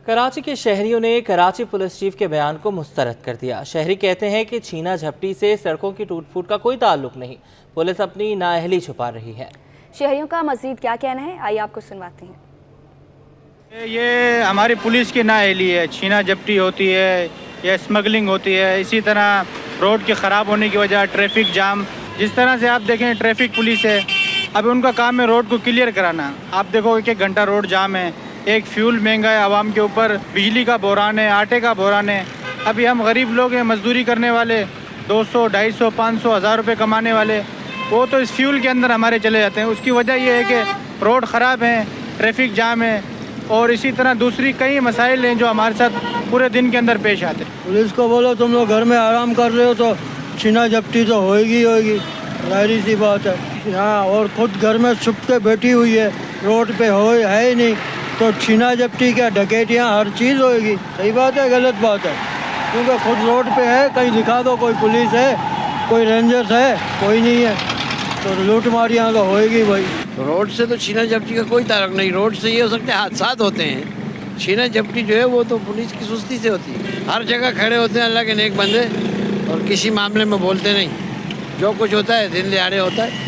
کراچی کے شہریوں نے کراچی پولیس چیف کے بیان کو مسترد کر دیا۔ شہری کہتے ہیں کہ چھینا جھپٹی سے سڑکوں کی ٹوٹ پھوٹ کا کوئی تعلق نہیں، پولیس اپنی نااہلی چھپا رہی ہے۔ شہریوں کا مزید کیا کہنا ہے، آئیے آپ کو سنواتے ہیں۔ یہ ہماری پولیس کی نااہلی ہے، چھینا جھپٹی ہوتی ہے یا اسمگلنگ ہوتی ہے، اسی طرح روڈ کے خراب ہونے کی وجہ ٹریفک جام، جس طرح سے آپ دیکھیں ٹریفک پولیس ہے، اب ان کا کام ہے روڈ کو کلیئر کرانا۔ آپ دیکھو کہ 1 گھنٹہ روڈ جام ہے، ایک فیول مہنگا ہے عوام کے اوپر، بجلی کا بحران ہے، آٹے کا بحران ہے۔ ابھی ہم غریب لوگ ہیں، مزدوری کرنے والے، 200 250 500 1000 روپے کمانے والے، وہ تو اس فیول کے اندر ہمارے چلے جاتے ہیں۔ اس کی وجہ یہ ہے کہ روڈ خراب ہیں، ٹریفک جام ہے، اور اسی طرح دوسری کئی مسائل ہیں جو ہمارے ساتھ پورے دن کے اندر پیش آتے ہیں۔ پولیس کو بولو تم لوگ گھر میں آرام کر رہے ہو تو چھینا جھپٹی تو ہوئے گی، ظاہری سی بات ہے۔ ہاں، اور خود گھر میں چھپ کے بیٹھی ہوئی ہے، روڈ پہ ہے ہی نہیں، تو چھینا جھپٹی کیا ڈکیتیاں ہر چیز ہوئے گی۔ صحیح بات ہے، غلط بات ہے، کیونکہ خود روڈ پہ ہے، کہیں دکھا دو کوئی پولیس ہے، کوئی رینجرز ہے، کوئی نہیں ہے، تو لوٹ ماریاں تو ہوئے گی بھائی۔ روڈ سے تو چھینا جھپٹی کا کوئی تعلق نہیں، روڈ سے یہ ہو سکتے حادثات ہوتے ہیں، چھینا جھپٹی جو ہے وہ تو پولیس کی سستی سے ہوتی ہے۔ ہر جگہ کھڑے ہوتے ہیں اللہ کے نیک بندے، اور کسی معاملے میں بولتے نہیں، جو کچھ ہوتا ہے دن دہاڑے ہوتا ہے۔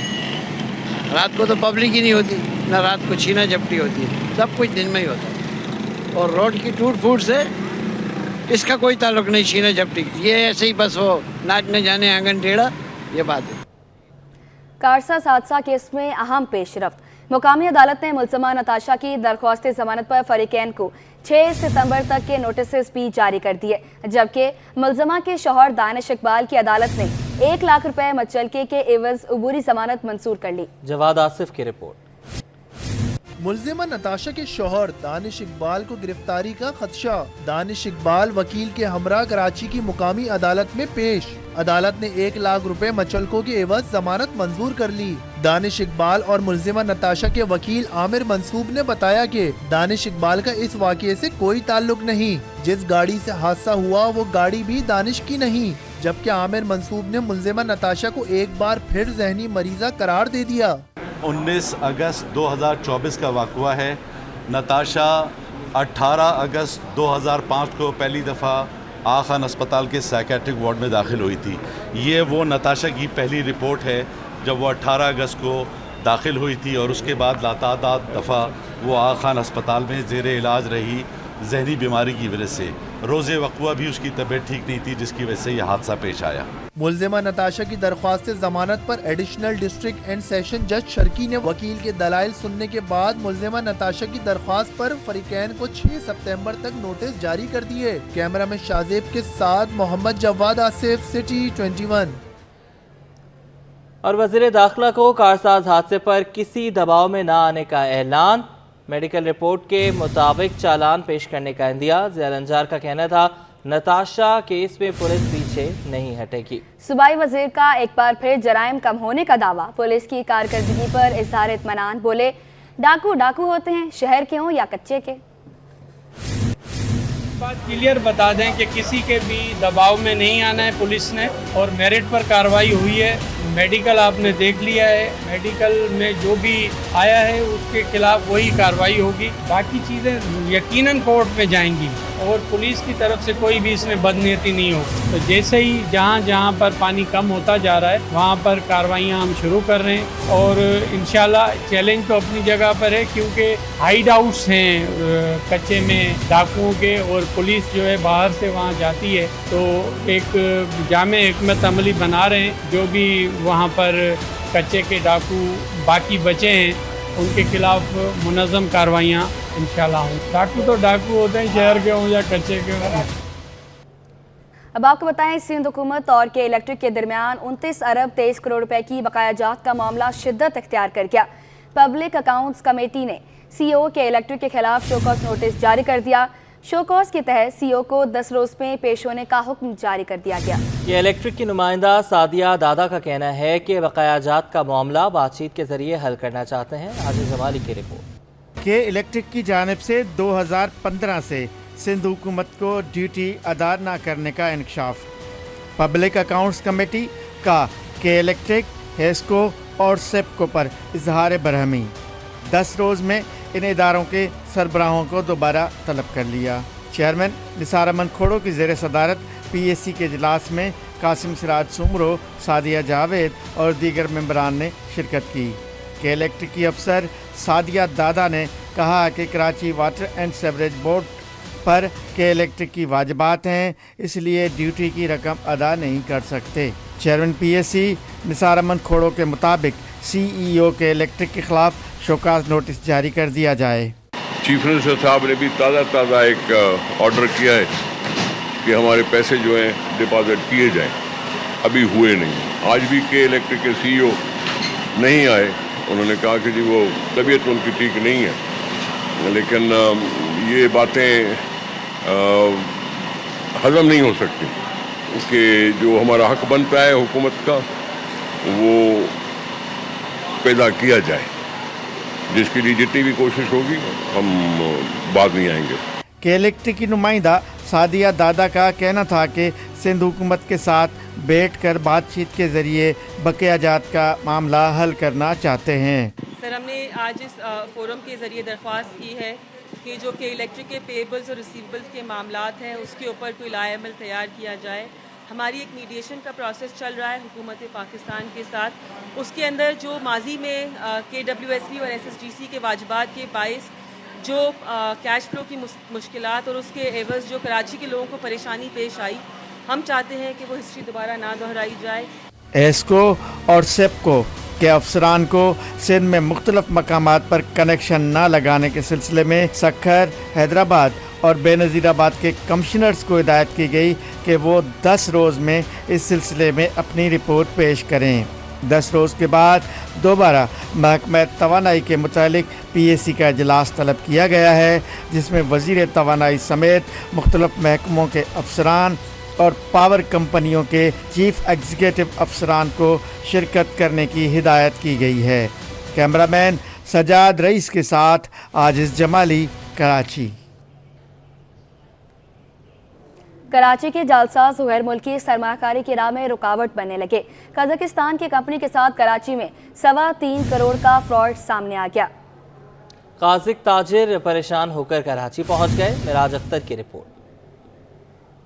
رات کو تو پبلک ہی نہیں ہوتی، نہ رات کو چھینا جھپٹی ہوتی ہے، سب کچھ دن میں ہی ہوتا ہے۔ اور روڈ کی ٹوٹ پھوٹ سے اس کا کوئی تعلق نہیں، چھینا جھپٹی یہ ایسے ہی بس وہ ناچنے جانے آنگن ٹیڑھا، یہ بات ہے۔ کارساز حادثہ کیس میں اہم پیش رفت، مقامی عدالت نے ملزمہ نتاشا کی درخواست ضمانت پر فریقین کو 6 ستمبر تک کے نوٹسز بھی جاری کر دیے، جبکہ ملزمہ کے شوہر دانش اقبال کی عدالت نے 1 لاکھ روپے مچلکے کے عوض عبوری ضمانت منظور کر لی۔ جواد آصف کی رپورٹ۔ ملزمہ نتاشا کے شوہر دانش اقبال کو گرفتاری کا خدشہ، دانش اقبال وکیل کے ہمراہ کراچی کی مقامی عدالت میں پیش، عدالت نے 1 لاکھ روپے مچلکوں کے عوض ضمانت منظور کر لی۔ دانش اقبال اور ملزمہ نتاشا کے وکیل عامر منصوب نے بتایا کہ دانش اقبال کا اس واقعے سے کوئی تعلق نہیں، جس گاڑی سے حادثہ ہوا وہ گاڑی بھی دانش کی نہیں، جبکہ عامر منصوب نے ملزمہ نتاشا کو ایک بار پھر ذہنی مریضہ قرار دے دیا۔ 19 اگست 2024 کا واقعہ ہے۔ نتاشا 18 اگست 2005 کو پہلی دفعہ آغا خان اسپتال کے سائیکیٹرک وارڈ میں داخل ہوئی تھی۔ یہ وہ نتاشا کی پہلی رپورٹ ہے جب وہ 18 اگست کو داخل ہوئی تھی، اور اس کے بعد لاتعداد دفعہ وہ آغا خان اسپتال میں زیر علاج رہی ذہنی بیماری کی وجہ سے۔ روز وقوع بھی اس کی طبیعت ٹھیک نہیں تھی، جس کی وجہ سے یہ حادثہ پیش آیا۔ ملزمہ نتاشا کی درخواست ضمانت پر ایڈیشنل ڈسٹرکٹ اینڈ سیشن جج شرکی نے وکیل کے دلائل سننے کے بعد ملزمہ نتاشا کی درخواست پر فریقین کو 6 ستمبر تک نوٹس جاری کر دیے۔ کیمرہ میں شازیب کے ساتھ محمد جواد آصف، سٹی 21۔ اور وزیر داخلہ کو کارساز حادثے پر کسی دباؤ میں نہ آنے کا اعلان، میڈیکل رپورٹ کے مطابق چالان پیش کرنے کا عندیہ۔ ضیاء الانجار کا کہنا تھا نتاشا کیس میں پولیس پیچھے نہیں ہٹے گی۔ صوبائی وزیر کا ایک بار پھر جرائم کم ہونے کا دعویٰ، پولیس کی کارکردگی پر اظہار اطمینان، بولے ڈاکو ہوتے ہیں، شہر کے ہوں یا کچے کے۔ بات کلیئر بتا دیں کہ کسی کے بھی دباؤ میں نہیں آنا ہے پولیس نے، اور میرٹ پر کارروائی ہوئی ہے۔ میڈیکل آپ نے دیکھ لیا ہے، میڈیکل میں جو بھی آیا ہے اس کے خلاف وہی کارروائی ہوگی۔ باقی چیزیں یقیناً کورٹ میں جائیں گی، اور پولیس کی طرف سے کوئی بھی اس میں بدنیتی نہیں ہوگی۔ تو جیسے ہی جہاں پر پانی کم ہوتا جا رہا ہے وہاں پر کارروائیاں ہم شروع کر رہے ہیں، اور انشاءاللہ چیلنج تو اپنی جگہ پر ہے، کیونکہ ہائیڈ ہاؤس ہیں کچے میں ڈاکوؤں کے، اور پولیس جو ہے باہر سے وہاں جاتی ہے، تو ایک جامع حکمت عملی بنا رہے ہیں۔ جو بھی وہاں پر کچے کے ڈاکو باقی بچے ہیں ان کے خلاف منظم کارروائیاں انشاءاللہ ہوں۔ ڈاکو تو ڈاکو ہوتے ہیں، شہر کے ہوں یا کچے کے ہوں۔ اب آپ کو بتائیں، سندھ حکومت اور کے الیکٹرک کے درمیان 29 ارب 23 کروڑ روپے کی بقایا جات کا معاملہ شدت اختیار کر گیا۔ پبلک اکاؤنٹس کمیٹی نے سی او کے الیکٹرک کے خلاف شوکاز نوٹس جاری کر دیا۔ شوکاز کے تحت سی او کو 10 روز میں پیش ہونے کا حکم جاری کر دیا گیا۔ یہ الیکٹرک کی نمائندہ سعدیہ دادا کا کہنا ہے کہ بقایا جات کا معاملہ بات چیت کے ذریعے حل کرنا چاہتے ہیں۔ عاجز جمالی کی رپورٹ۔ کہ الیکٹرک کی جانب سے 2015 سے سندھ حکومت کو ڈیوٹی ادا نہ کرنے کا انکشاف۔ پبلک اکاؤنٹس کمیٹی کا کہ الیکٹرک، ہیسکو اور سیپکو پر اظہار برہمی۔ 10 روز میں इन इदारों के सरबराहों को दोबारा तलब कर लिया। चेयरमैन निसार अहमद खोड़ो की ज़ेर सदारत PSC के इजलास में कासिम सिराज सुमरो, सादिया जावेद और दीगर मेंबरान ने शिरकत की। के इलेक्ट्रिक की अफसर सादिया दादा ने कहा कि Karachi water and sewerage board पर के इलेक्ट्रिक की वाजिबात हैं, इसलिए ड्यूटी की रकम अदा नहीं कर सकते। चेयरमैन PSC निसार अहमद खोड़ो के मुताबिक CEO के इलेक्ट्रिक के खिलाफ शोकाज नोटिस जारी कर दिया जाए। चीफ मिनिस्टर साहब ने भी ताज़ा एक ऑर्डर किया है कि हमारे पैसे जो हैं डिपॉजिट किए जाएं, अभी हुए नहीं। आज भी के इलेक्ट्रिक के CEO नहीं आए, उन्होंने कहा कि जी वो तबीयत उनकी ठीक नहीं है, लेकिन ये बातें हजम नहीं हो सकती कि जो हमारा हक बनता है हुकूमत का वो पैदा किया जाए, जिसके लिए जितनी भी कोशिश होगी हम बाद नहीं आएंगे। के इलेक्ट्रिक की नुमाइंदा सादिया दादा का कहना था कि सिंध हुकूमत के साथ बैठकर बातचीत के ज़रिए बकाया जात का मामला हल करना चाहते हैं। सर, हमने आज इस फोरम के ज़रिए दरख्वास्त की है कि जो कि इलेक्ट्रिक के पेबल्स और रिसीवेबल्स के मामलात हैं उसके ऊपर कोई लाएमल तैयार किया जाए। हमारी एक मीडिएशन का प्रोसेस चल रहा है हुकूमत पाकिस्तान के साथ। उसके अंदर जो माजी में KWSB और SSDC के वाजिबात के बाइस जो कैश फ्लो की मुश्किलात और उसके एवज़ जो कराची के लोगों को परेशानी पेश आई, हम चाहते हैं कि वो हिस्ट्री दोबारा ना दोहराई जाए। एस्को और सेप्को के अफसरान को सिंध में मुख्तलिफ मकामात पर कनेक्शन न लगाने के सिलसिले में सक्खर, हैदराबाद और बेनज़ीराबाद के कमिश्नर्स को हिदायत की गई कि वो 10 रोज़ में इस सिलसिले में अपनी रिपोर्ट पेश करें। 10 रोज़ के बाद दोबारा महकमा तवानाई के मुतालिक PSC का इजलास तलब किया गया है, जिसमें वज़ीर तवानाई समेत मुख्तलिफ महकमों के अफसरान और पावर कंपनियों के चीफ एग्जीक्यूटिव अफसरान को शिरकत करने की हिदायत की गई है। कैमरामैन सजाद रईस के साथ आजिज़ जमाली, कराची। कराची के जालसाज गैर मुल्की सरमाकारी की राह में रुकावट बनने लगे। कजाकिस्तान की कंपनी के साथ कराची में 3.25 करोड़ का फ्रॉड सामने आ गया। काज़िक ताजिर परेशान होकर कराची पहुंच गए। मिराज अख्तर की रिपोर्ट।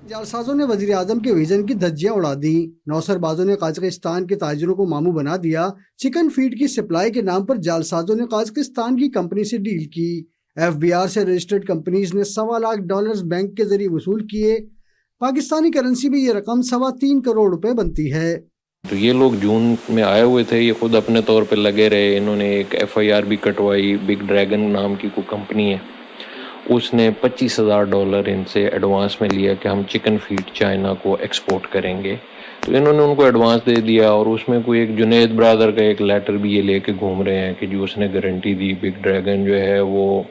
जालसाजों ने वजीर आजम के विजन की धज्जियां उड़ा दी। नौसरबाजों ने काज़ाकिस्तान के ताजिरों को मामू बना दिया। चिकन फीड की सप्लाई के नाम पर जालसाजों ने काज़ाकिस्तान की कंपनी से डील की। FBR से रजिस्टर्ड कंपनीज ने $1.25 लाख बैंक के जरिए वसूल किए। पाकिस्तानी करेंसी में ये रकम 3.25 करोड़ रुपए बनती है। तो ये लोग जून में आए हुए थे, ये खुद अपने तौर पे लगे रहे। इन्होंने एक FIR भी कटवाई। बिग ड्रैगन नाम की कोई कंपनी है, उसने $25,000 इनसे एडवांस में लिया कि हम चिकन फीड चाइना को एक्सपोर्ट करेंगे। तो इन्होंने उनको एडवांस दे दिया और उसमें कोई एक जुनैद ब्रदर का एक लेटर भी ये लेके घूम रहे हैं कि जो उसने गारंटी दी बिग ड्रैगन जो है वो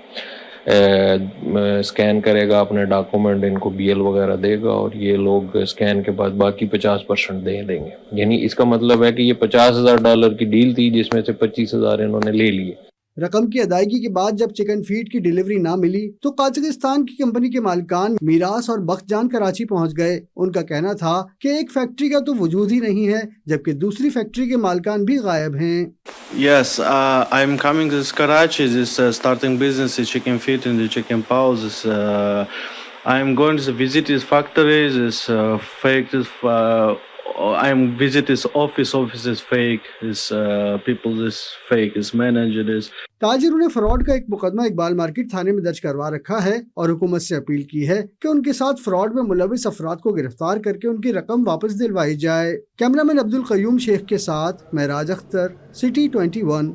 स्कैन करेगा अपने डॉक्यूमेंट, इनको BL वगैरह देगा और ये लोग स्कैन के बाद बाकी 50% दे देंगे। यानी इसका मतलब है कि ये $50,000 की डील थी जिसमें से 25,000 इन्होंने ले लिए। रकम की अदायगी के बाद जब चिकन फीड की डिलीवरी ना मिली तो काज़ाकिस्तान की कंपनी के मालिकान मीरास और बख्तजान कराची पहुंच गए। उनका कहना था कि एक फैक्ट्री का तो वजूद ही नहीं है, जबकि दूसरी फैक्ट्री के मालिकान भी गायब हैं। Yes, I am coming to Karachi. This starting business is chicken feed and the chicken paws. I am going to visit this factory. This fake. I am visit this office. Office is fake. This people is fake. This manager is. ताजिरों ने fraud का एक मुकदमा Iqbal market थाने में दर्ज करवा रखा है और हुकूमत से अपील की है कि उनके साथ फ्रॉड में मुलविस अफराद को गिरफ्तार करके उनकी रकम वापस दिलवाई जाए। कैमरामैन अब्दुल कयूम शेख के साथ महराज अख्तर, सिटी 21।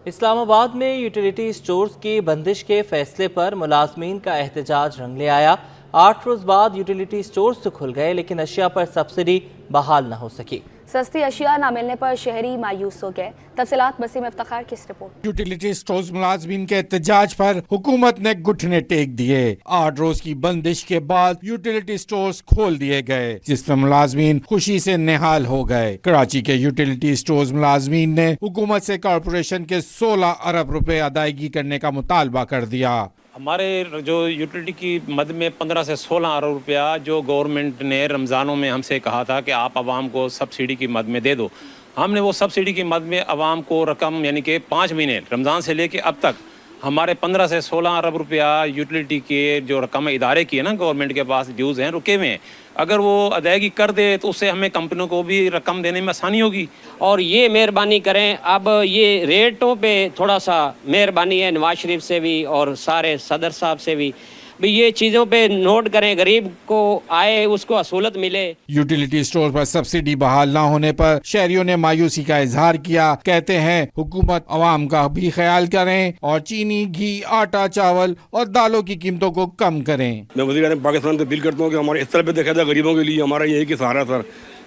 इस्लामाबाद में यूटिलिटी स्टोर्स की बंदिश के फैसले पर मुलाजमीन का एहतजाज रंग ले आया। 8 रोज बाद यूटिलिटी स्टोर्स तो खुल गए, लेकिन अशिया पर सब्सिडी बहाल न हो सकी। सस्ती अशिया न मिलने पर शहरी मायूस हो गए। तफसीलात वसीम इफ्तिखार की इस रिपोर्ट। यूटिलिटी स्टोर्स मुलाजमीन के एहतजाज पर हुकूमत ने घुटने टेक दिए। 8 रोज की बंदिश के बाद यूटिलिटी स्टोर्स खोल दिए गए, जिसमें मुलाजमीन खुशी से निहाल हो गए। कराची के यूटिलिटी स्टोर्स मुलाजमीन ने हुकूमत से कॉरपोरेशन के 16 अरब रुपए अदायगी करने का मुतालबा कर दिया। हमारे जो यूटिलिटी की मद में 15 से 16 अरब रुपया जो गवर्नमेंट ने रमज़ानों में हमसे कहा था कि आप आवाम को सब्सिडी की मद में दे दो, हमने वो सब्सिडी की मद में आवाम को रकम यानी कि 5 महीने रमज़ान से लेके अब तक हमारे 15 से 16 अरब रुपया यूटिलिटी के जो रकम इदारे की है ना, गवर्नमेंट के पास ड्यूज़ हैं, रुके हुए हैं। अगर वो अदायगी कर दे तो उससे हमें कंपनियों को भी रकम देने में आसानी होगी। और ये मेहरबानी करें, अब ये रेटों पे थोड़ा सा मेहरबानी है नवाज शरीफ से भी और सारे सदर साहब से भी ये चीज़ों पे नोट करें, गरीब को आए उसको असूलत मिले। यूटिलिटी स्टोर पर सब्सिडी बहाल न होने पर शहरियों ने मायूसी का इजहार किया। कहते हैं हुकूमत अवाम का भी ख्याल करें और चीनी, घी, आटा, चावल और दालों की कीमतों को कम करें। मैं वज़ीर पाकिस्तान से अपील करता हूँ कि हमारे इस तरह पे देखा जाए, गरीबों के लिए हमारा यही कि सहारा सर,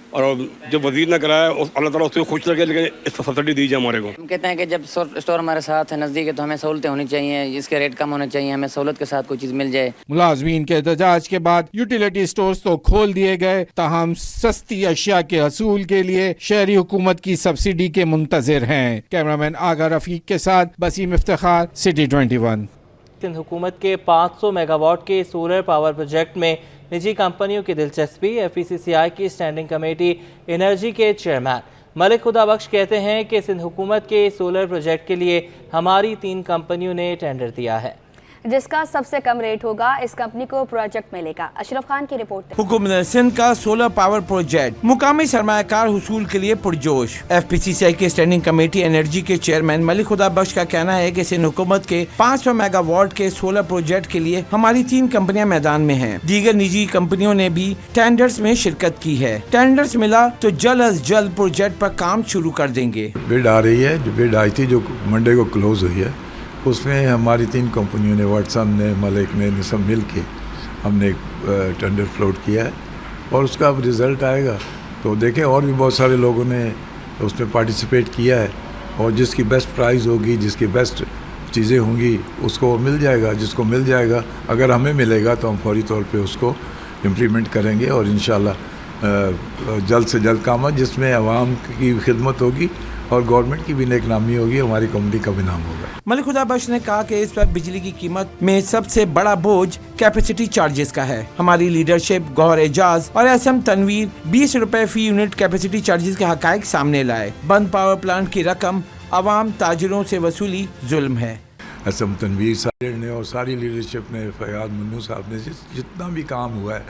और जब वजीर ने कराया अल्लाह ताला उससे खुश रखे, लेकिन इस सब्सिडी दीजिए हमारे को। हम कहते हैं कि जब स्टोर हमारे साथ है, नज़दीक है, तो हमें सहूलतें होनी चाहिए, इसके रेट कम होने चाहिए, हमें सहूलत के साथ कोई चीज़ मिल जाए। मुलाजमीन के एहतजाज के बाद यूटिलिटी स्टोर्स तो खोल दिए गए, ताहम सस्ती अशिया के हसूल के लिए शहरी हुकूमत की सब्सिडी के मुंतजिर हैं। कैमरामैन आगा रफीक के साथ बसीम इफ्तिखार, सिटी 21। सिंध हुकूमत के 500 मेगावाट के सोलर पावर प्रोजेक्ट में निजी कंपनियों की दिलचस्पी। FECCI की स्टैंडिंग कमेटी एनर्जी के चेयरमैन मलिक खुदा बख्श कहते हैं कि सिंध हुकूमत के सोलर प्रोजेक्ट के लिए हमारी 3 कंपनियों ने टेंडर दिया है, जिसका सबसे कम रेट होगा इस कंपनी को प्रोजेक्ट मिलेगा। अशरफ खान की रिपोर्ट। हुकूमत सिंध का सोलर पावर प्रोजेक्ट मुकामी सरमायाकार हुसूल के लिए पुरजोश। FPCCI की स्टैंडिंग कमेटी एनर्जी के चेयरमैन मलिक खुदा बख्श का कहना है कि सिंध हुकूमत के 500 मेगावाट के सोलर प्रोजेक्ट के लिए हमारी 3 कंपनियां मैदान में हैं। दीगर निजी कंपनियों ने भी टेंडर्स में शिरकत की है। टेंडर्स मिला तो जल्द अज जल्द प्रोजेक्ट पर काम शुरू कर देंगे। बिड आ रही है, जो बिड आई थी जो मंडे को क्लोज हुई है, उसमें हमारी 3 कंपनियों ने, वाटसन ने, मलिक ने सब मिल के हमने एक टेंडर फ्लोट किया है और उसका अब रिज़ल्ट आएगा तो देखें। और भी बहुत सारे लोगों ने उसमें पार्टिसिपेट किया है और जिसकी बेस्ट प्राइस होगी, जिसकी बेस्ट चीज़ें होंगी, उसको मिल जाएगा। जिसको मिल जाएगा, अगर हमें मिलेगा तो हम फौरी तौर पे उसको इम्प्लीमेंट करेंगे और इंशाल्लाह जल्द से जल्द काम है, जिसमें आवाम की खिदमत होगी और गवर्नमेंट की भी नेकनामी होगी, हमारी कंपनी का भी नाम होगा। मलिक खुदा बख्श ने कहा कि इस पर बिजली की कीमत में सबसे बड़ा बोझ कैपेसिटी चार्जेस का है। हमारी लीडरशिप गौहर एजाज और SM तनवीर 20 रुपए फी यूनिट कैपेसिटी चार्जेस के हकायक सामने लाए। बंद पावर प्लांट की रकम अवाम ताजिरों से वसूली जुल्म है। SM तनवीर सारे ने और सारी लीडरशिप ने, फयाद मुन्नू साहब ने, जितना भी काम हुआ है,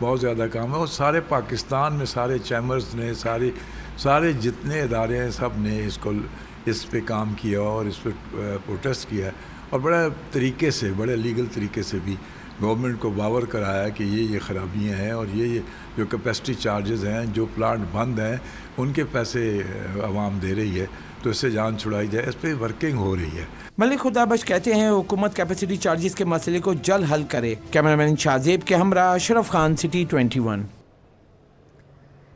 बहुत ज़्यादा काम है और सारे पाकिस्तान में सारे चैम्बर्स ने, सारे जितने इदारे हैं, सब ने इस पे काम किया और इस पे प्रोटेस्ट किया है और बड़े तरीके से, बड़े लीगल तरीके से भी गवर्नमेंट को बावर कराया कि ये ख़राबियाँ हैं और ये जो कैपेसिटी चार्जेस हैं, जो प्लांट बंद हैं, उनके पैसे आवाम दे रही है, तो इससे जान छुड़ाई जाए। इस पर वर्किंग हो रही है। मलिक खुदा बख्श कहते हैं हुकूमत कैपेसिटी चार्जेस के मसले को जल्द हल करे। कैमरामैन शाहजेब के हमरा अशरफ खान, सिटी 21।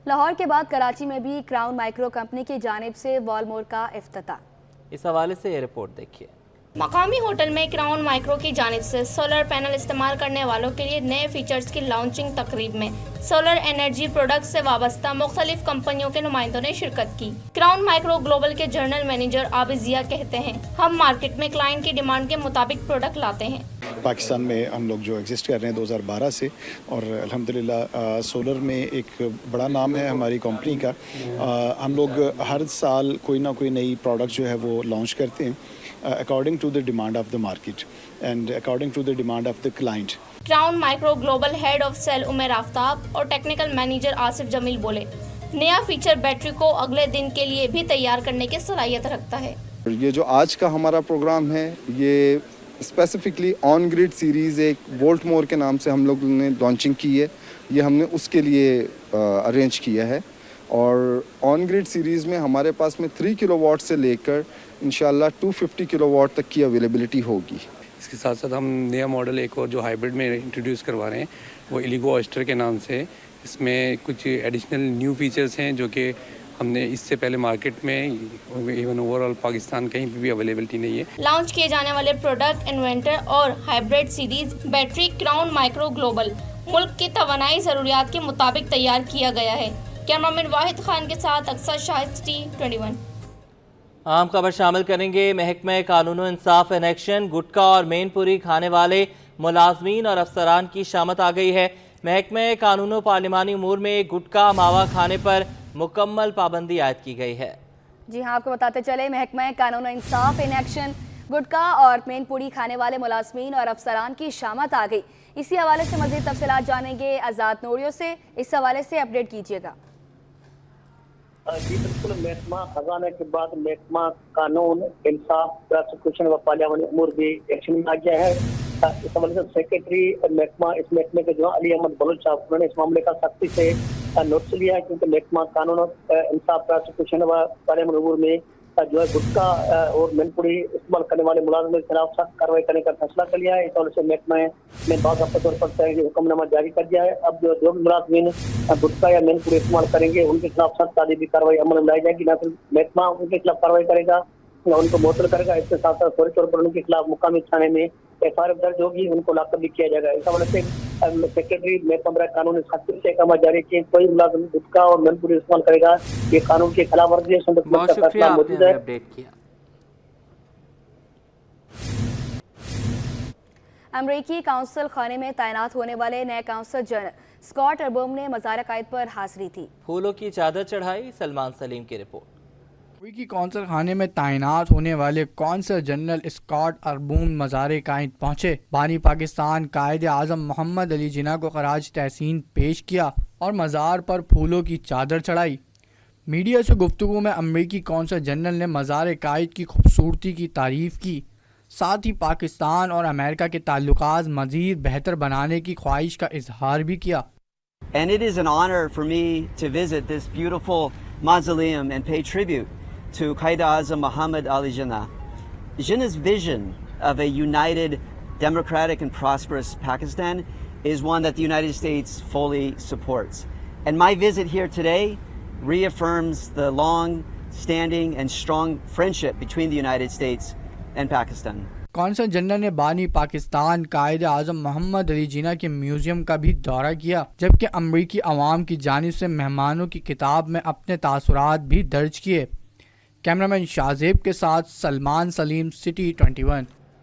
लाहौर के बाद कराची में भी क्राउन माइक्रो कंपनी की जानिब से वॉलमोर का इफ्तिताह। इस हवाले से ये रिपोर्ट देखिए। मकामी होटल में क्राउन माइक्रो की जानिब से सोलर पैनल इस्तेमाल करने वालों के लिए नए फीचर्स की लॉन्चिंग तकरीब में सोलर एनर्जी प्रोडक्ट से वाबस्ता मुख्तलिफ कंपनियों के नुमाइंदों ने शिरकत की। क्राउन माइक्रो ग्लोबल के जनरल मैनेजर आबिद जिया कहते हैं, हम मार्केट में क्लाइंट की डिमांड के मुताबिक प्रोडक्ट लाते हैं। पाकिस्तान में हम लोग जो एग्जिस्ट कर रहे हैं 2012 से और अल्हम्दुलिल्लाह सोलर में एक बड़ा नाम है हमारी कंपनी का। हम लोग हर साल कोई ना कोई नई प्रोडक्ट जो है वो लॉन्च करते हैं according to the demand of the market and according to the demand of the client. Crown micro global head of sale Umar Aftab और टेक्निकल मैनेजर आसिफ जमील बोले, नया फीचर बैटरी को अगले दिन के लिए भी तैयार करने की सलाहियत रखता है। ये जो आज का हमारा प्रोग्राम है, ये स्पेसिफिकली ऑन ग्रिड सीरीज़ एक वोल्टमोर के नाम से हम लोग ने लॉन्चिंग की है। ये हमने उसके लिए अरेंज किया है और ऑन ग्रिड सीरीज़ में हमारे पास में 3 किलोवाट से लेकर इंशाल्लाह 250 किलोवाट तक की अवेलेबिलिटी होगी। इसके साथ साथ हम नया मॉडल एक और जो हाइब्रिड में इंट्रोड्यूस करवा रहे हैं, वो इलिगो ऑयस्टर के नाम से। इसमें कुछ एडिशनल न्यू फीचर्स हैं जो कि हमने इससे पहले मार्केट में इवन ओवरऑल पाकिस्तान कहीं भी अवेलेबिलिटी नहीं है। लॉन्च किए जाने वाले प्रोडक्ट इन्वेंटर और hybrid series battery crown micro global मुल्क की तवानाई ज़रूरियात के मुताबिक तैयार किया गया है। कैमरामैन वाहिद खान के साथ अक्सर शाहिद, सिटी 21। आम खबर शामिल करेंगे। महकमा कानून इंसाफ एंड एक्शन गुटखा और मेनपुरी खाने वाले मुलाजमीन और अफसरान की शामत आ गई है। महकमा कानून पार्लिमानी उमूर में गुटखा मावा खाने पर मुकम्मल पाबंदी आयद की गई है। जी हाँ, आपको बताते चले, महकमा कानून इंसाफ इन एक्शन गुटखा और मेन पूड़ी खाने वाले मुलाजमीन और अफसरान की शामत आ गई। इसी हवाले से मज़ीद तफसीलात जानेंगे आज़ाद नोरियो से। इस हवाले से अपडेट कीजिएगा। जी बिल्कुल, महकमा खजाना के बाद महकमा कानून, इंसाफ, प्रोसिक्यूशन व पार्लियामानी अमूर भी एक्शन में आ गया है। इस हवाले से सेक्रेटरी महकमा इस महकमे के जो अली अहमद बलोच साहब, उन्होंने इस मामले का सख्ती से नोटिस लिया है, क्योंकि महकमा कानून और इंसाफ, प्रोसिक्यूशन व पार्लियामानी अमूर में जो है गुटखा और मैनपुरी इस्तेमाल करने वाले मुलाजिमों के खिलाफ सख्त कार्रवाई करने का फैसला कर लिया है। इस हवाले से महकमा ने बाकायदा तौर पर हुक्मनामा जारी कर दिया है। अब जो भी मुलाजिमीन गुटखा या मैनपुरी इस्तेमाल करेंगे उनके खिलाफ सख्त तारीबी कार्रवाई अमल में लाई जाएगी। न सिर्फ महकमा उनके खिलाफ कार्रवाई करेगा या उनको मुअत्तल करेगा, इसके साथ साथ फौरी तौर पर उनके खिलाफ मुकामी थाने में FIR दर्ज होगी, उनको लाकअप भी किया जाएगा। इस हवाले से सेक्रेटरी महकमा कानून ने सख्ती से अहकाम जारी किए, कोई मुलाजिम गुटखा और मैनपुरी इस्तेमाल करेगा ये कानून की खिलाफ वर्जी है। बहुत शुक्रिया, आपने अपडेट किया। अमरीकी काउंसिल खाने में तैनात होने वाले नए काउंसिल जनरल स्कॉट अर्बोम ने मज़ार कायद पर हाजिरी थी। फूलों की चादर चढ़ाई। सलमान सलीम की रिपोर्ट। अमरीकी कौंसल खाने में तैनात होने वाले कौंसल जनरल स्कॉट अर्बून मज़ार कायद पहुँचे। बानी पाकिस्तान कायद आज़म मोहम्मद अली जिन्ना को खराज तहसीन पेश किया और मज़ार पर फूलों की चादर चढ़ाई। मीडिया से गुफ्तगू में अमरीकी कौंसल जनरल ने मज़ार कायद की खूबसूरती की तारीफ़ की, साथ ही पाकिस्तान और अमेरिका के ताल्लुकात मज़ीद बेहतर बनाने की ख्वाहिश का इजहार भी किया। And it is an honor for me to visit this beautiful mausoleum and pay tribute to Qaeda-Azam Muhammad Ali Jinnah. Jinnah's vision of a united, democratic and prosperous Pakistan is one that the United States fully supports. And my visit here today reaffirms the long-standing and strong friendship between the United States and Pakistan. Consul general ने बानी पाकिस्तान कायद आज़म मोहम्मद अली जिन्ना के museum का भी दौरा किया, जबकि अमरीकी अवाम की जानिब से मेहमानों की किताब में अपने तासुरात भी दर्ज किए। कैमरामैन शाहजेब के साथ सलमान सलीम, सिटी 21।